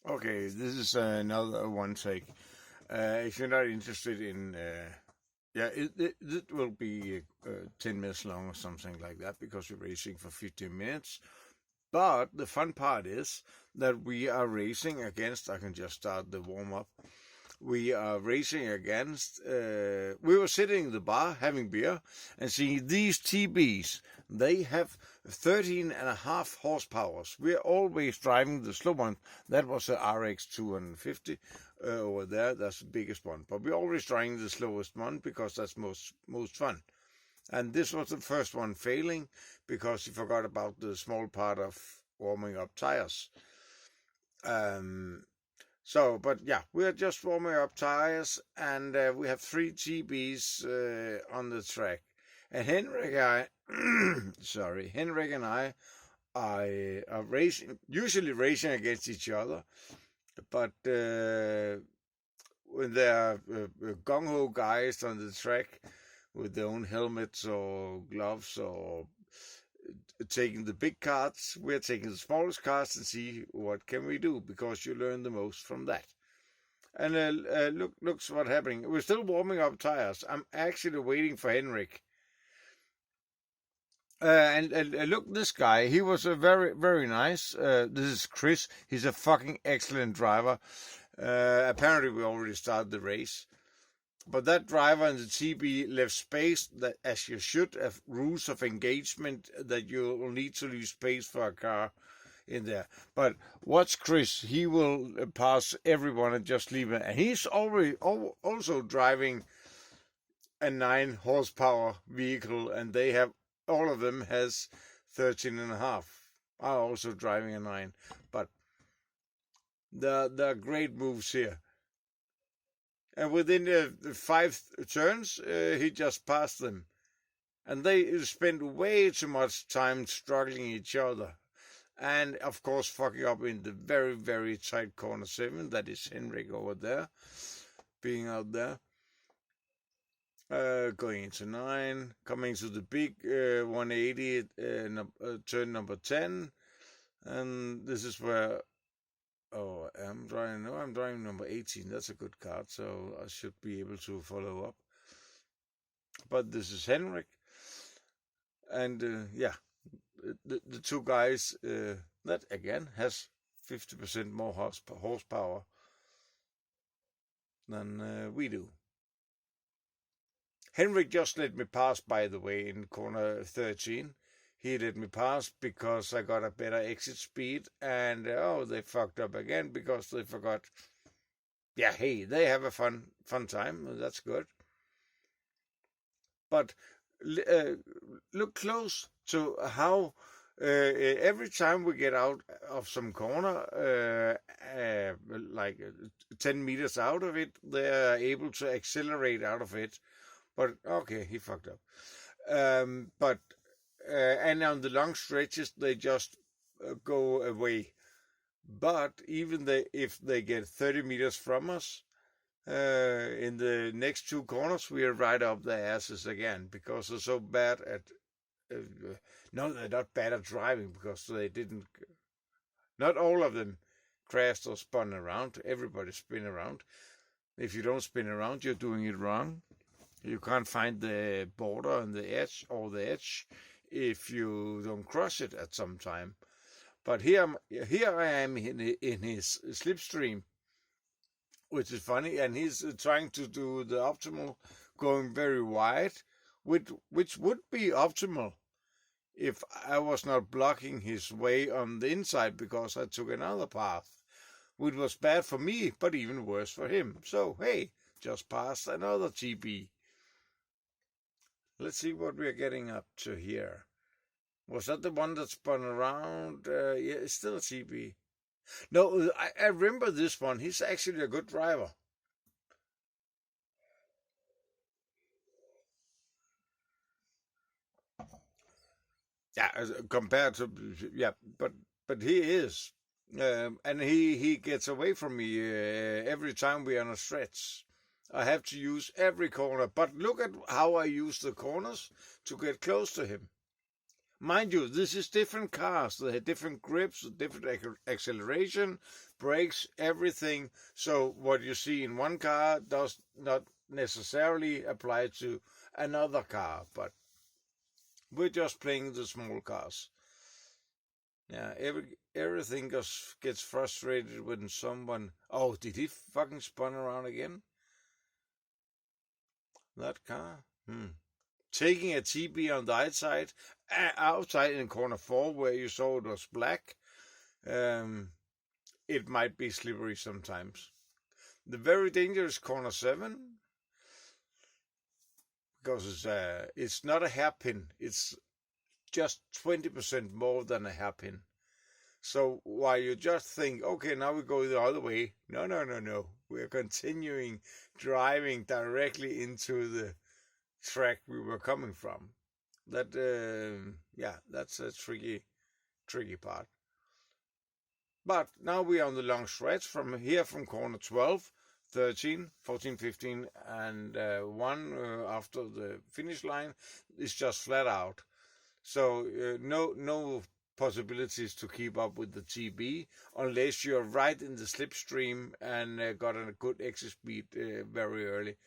Okay, this is another one take. If you're not interested in, yeah, it will be 10 minutes long or something like that because we're racing for 15 minutes. But the fun part is that we are racing against, I can just start the warm up. We are racing against, we were sitting in the bar having beer and seeing these TBs. They have 13.5 horsepower. We're always driving the slow one. That was the RX 250 over there. That's the biggest one. But we're always driving the slowest one because that's most fun. And this was the first one failing because he forgot about the small part of warming up tires. But yeah, we are just warming up tires, and we have 3 GBs on the track. And Henrik and I are racing, usually racing against each other. But when there are gung ho guys on the track with their own helmets or gloves or taking the big carts, we're taking the smallest carts and see what can we do, because you learn the most from that. And looks what's happening. We're still warming up tires. I'm actually waiting for Henrik. And look, this guy, he was a very nice. This is Chris. He's a fucking excellent driver. Apparently, we already started the race. But that driver in the TB left space, that, as you should, have rules of engagement that you will need to leave space for a car in there. But watch Chris. He will pass everyone and just leave it. And he's already also driving a 9 horsepower vehicle, and they have, all of them has 13.5. I'm also driving a 9. But there are great moves here. And within 5 turns, he just passed them. And they spent way too much time struggling each other. And, of course, fucking up in the very tight corner 7. That is Henrik over there, being out there. Going into 9, coming to the big 180, turn number 10. And this is where... Oh, I'm driving number 18. That's a good card, so I should be able to follow up. But this is Henrik. And, yeah, the 2 guys, that again has 50% more horsepower than we do. Henrik just let me pass, by the way, in corner 13. He let me pass because I got a better exit speed, and they fucked up again because they forgot. Yeah, hey, they have a fun time. That's good. But look close to how every time we get out of some corner, like 10 meters out of it, they are able to accelerate out of it. But okay, he fucked up. And on the long stretches, they just go away. But even if they get 30 meters from us, in the next 2 corners, we are right up their asses again, because they're so bad at... no, they're not bad at driving, because they didn't... Not all of them crashed or spun around. Everybody spin around. If you don't spin around, you're doing it wrong. You can't find the border and the edge, or the edge, if you don't cross it at some time. But here I am in his slipstream, which is funny, and he's trying to do the optimal, going very wide, which would be optimal if I was not blocking his way on the inside, because I took another path, which was bad for me, but even worse for him. So, hey, just passed another TB. Let's see what we're getting up to here. Was that the one that spun around? Yeah, it's still a TB. No, I remember this one. He's actually a good driver. Yeah, compared to... Yeah, but he is. And he gets away from me every time we're on a stretch. I have to use every corner. But look at how I use the corners to get close to him. Mind you, this is different cars. They have different grips, different acceleration, brakes, everything. So what you see in one car does not necessarily apply to another car, but we're just playing the small cars. Yeah, everything gets frustrated when someone... Oh, did he fucking spun around again? That car? Taking a TB on the outside in corner 4 where you saw it was black. It might be slippery sometimes. The very dangerous corner 7, because it's not a hairpin. It's just 20% more than a hairpin. So while you just think, okay, now we go the other way. No. We're continuing driving directly into the track we were coming from. That's a tricky part. But now we are on the long stretch from corner 12, 13, 14, 15, and 1 after the finish line is just flat out. So no possibilities to keep up with the TB unless you're right in the slipstream and got a good exit speed very early.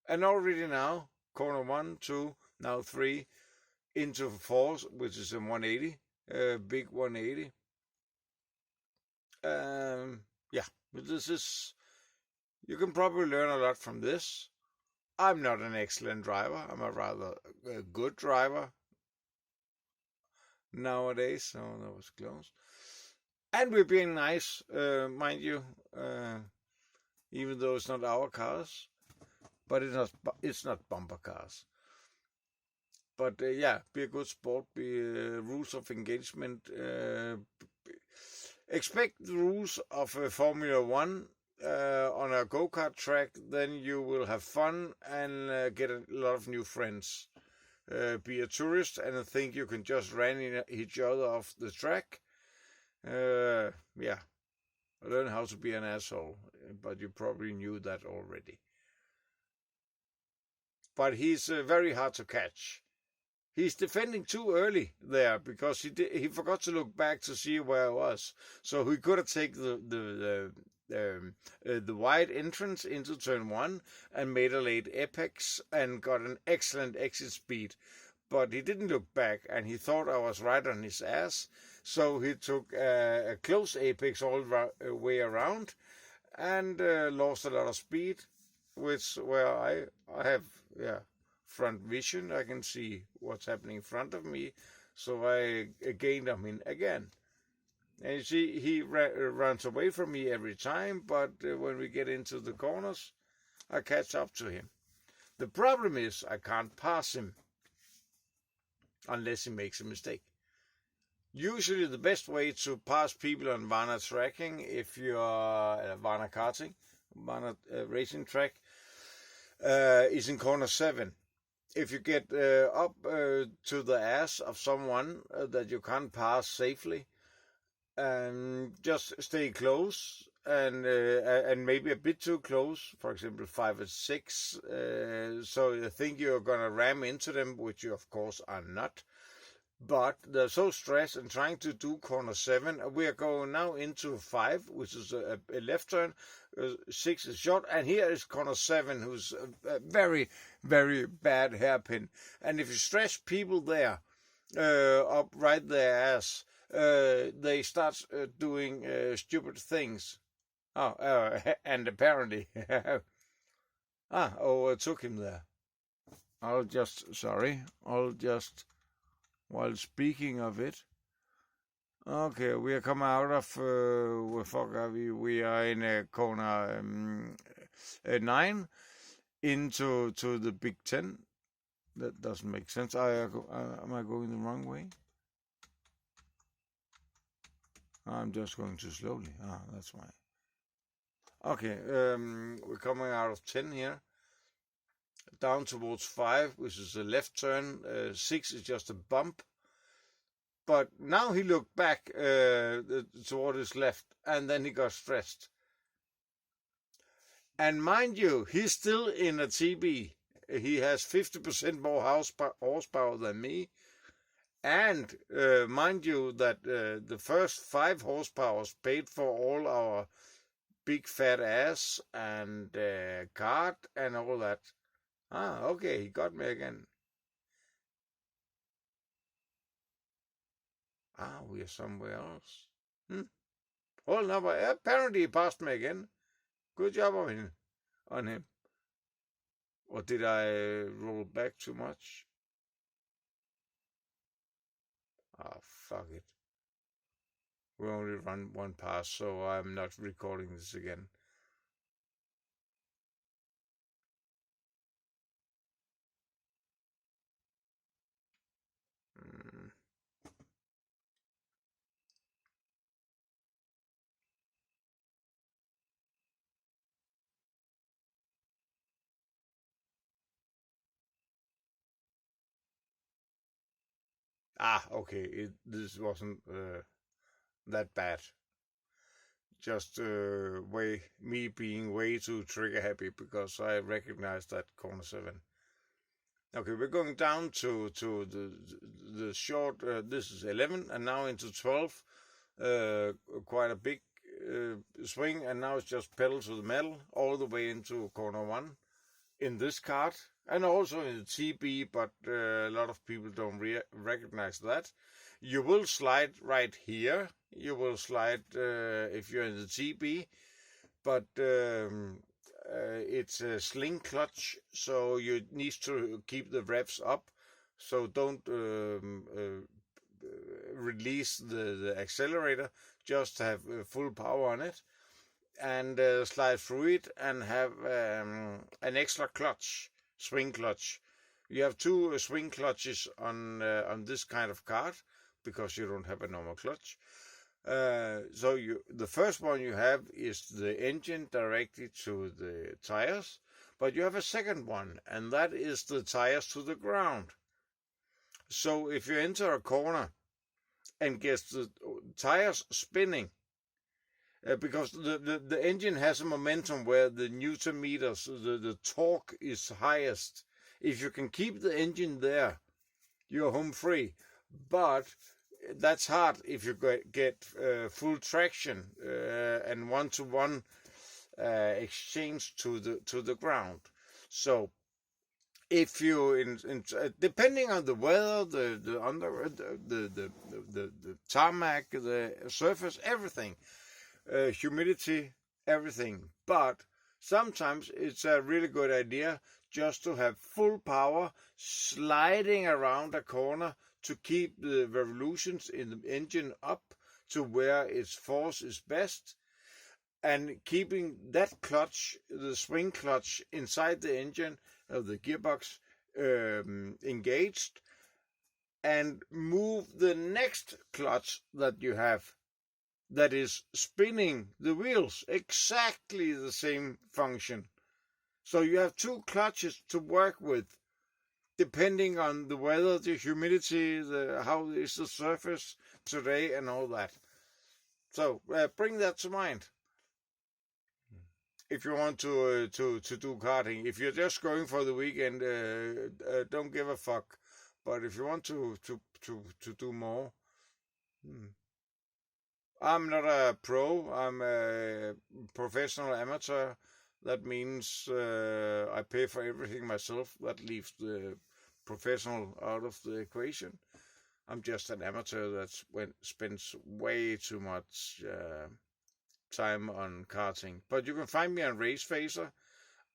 And already now, corner 1, 2, now 3, into 4, which is a 180, big 180. This is... You can probably learn a lot from this. I'm not an excellent driver. I'm a rather good driver nowadays, so that was close. And we're being nice, mind you, even though it's not our cars, but it's not bumper cars. But be a good sport, be rules of engagement. Expect the rules of Formula 1 on a go-kart track, then you will have fun and get a lot of new friends. Be a tourist and think you can just run each other off the track. Learn how to be an asshole, but you probably knew that already. But he's very hard to catch. He's defending too early there because he forgot to look back to see where I was. So he could have taken the wide entrance into turn 1 and made a late apex and got an excellent exit speed. But he didn't look back and he thought I was right on his ass. So he took a close apex all the way around and lost a lot of speed, where I have front vision. I can see what's happening in front of me, so I gained on him again. And you see, he runs away from me every time, but when we get into the corners, I catch up to him. The problem is I can't pass him unless he makes a mistake. Usually the best way to pass people on Varna tracking, if you are Varna karting, Varna racing track, is in corner 7. If you get up to the ass of someone that you can't pass safely, just stay close and maybe a bit too close, for example 5 or 6, so you think you're gonna ram into them, which you of course are not. But they're so stressed and trying to do corner 7. We are going now into 5, which is a left turn. 6 is short, and here is corner 7, who's a very, very bad hairpin. And if you stress people there, up right their ass, they start doing stupid things. And apparently, overtook him there. While speaking of it, okay, we are coming out of, we are in a corner 9 into the Big 10. That doesn't make sense. Am I going the wrong way? I'm just going too slowly. That's why. Okay, we're coming out of 10 here. Down towards 5, which is a left turn. 6 is just a bump. But now he looked back toward his left, and then he got stressed. And mind you, he's still in a TB. He has 50% more horsepower than me. And mind you that the first 5 horsepower paid for all our big fat ass and cart and all that. Ah, okay, he got me again. Ah, we are somewhere else. Hmm. Well, no, but apparently he passed me again. Good job on him. Or did I roll back too much? Ah, fuck it. We only run one pass, so I'm not recording this again. Mm. Ah, okay. This wasn't that bad. Just me being way too trigger happy because I recognize that corner 7. Okay, we're going down to the short. This is 11, and now into 12. Quite a big swing, and now it's just pedal to the metal all the way into corner 1 in this card, and also in the TB. But a lot of people don't recognize that. You will slide right here. You will slide if you're in the TB, but it's a sling clutch, so you need to keep the revs up. So don't release the accelerator. Just have full power on it and slide through it and have an extra clutch, swing clutch. You have 2 swing clutches on this kind of card because you don't have a normal clutch. So the first one you have is the engine directed to the tires, but you have a second one, and that is the tires to the ground. So if you enter a corner and get the tires spinning, because the engine has a momentum where the newton meters, the torque is highest. If you can keep the engine there, you're home free. But that's hard if you get full traction and one-to-one exchange to the ground. So if you depending on the weather, the tarmac, the surface, everything, humidity, everything. But sometimes it's a really good idea just to have full power sliding around a corner to keep the revolutions in the engine up to where its force is best, and keeping that clutch, the swing clutch inside the engine of the gearbox engaged, and move the next clutch that you have that is spinning the wheels, exactly the same function. So you have 2 clutches to work with, depending on the weather, the humidity, how is the surface today, and all that. So bring that to mind if you want to do karting. If you're just going for the weekend, don't give a fuck. But if you want to do more, I'm not a pro. I'm a professional amateur. That means I pay for everything myself. That leaves the professional out of the equation. I'm just an amateur that spends way too much time on karting. But you can find me on Race Phaser.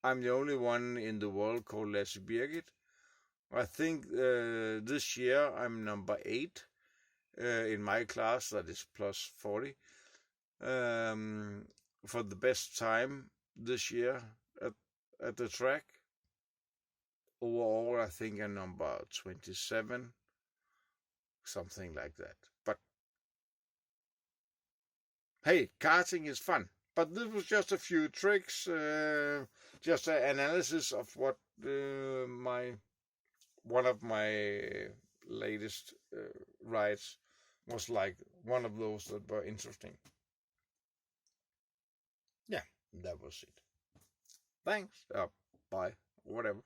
I'm the only one in the world called Lasse Birgit. I think this year I'm number 8 in my class, that is plus 40, for the best time this year at the track. Overall, I think I'm number 27, something like that. But hey, karting is fun. But this was just a few tricks, just an analysis of what one of my latest rides was like. One of those that were interesting. Yeah, that was it. Thanks. Bye. Whatever.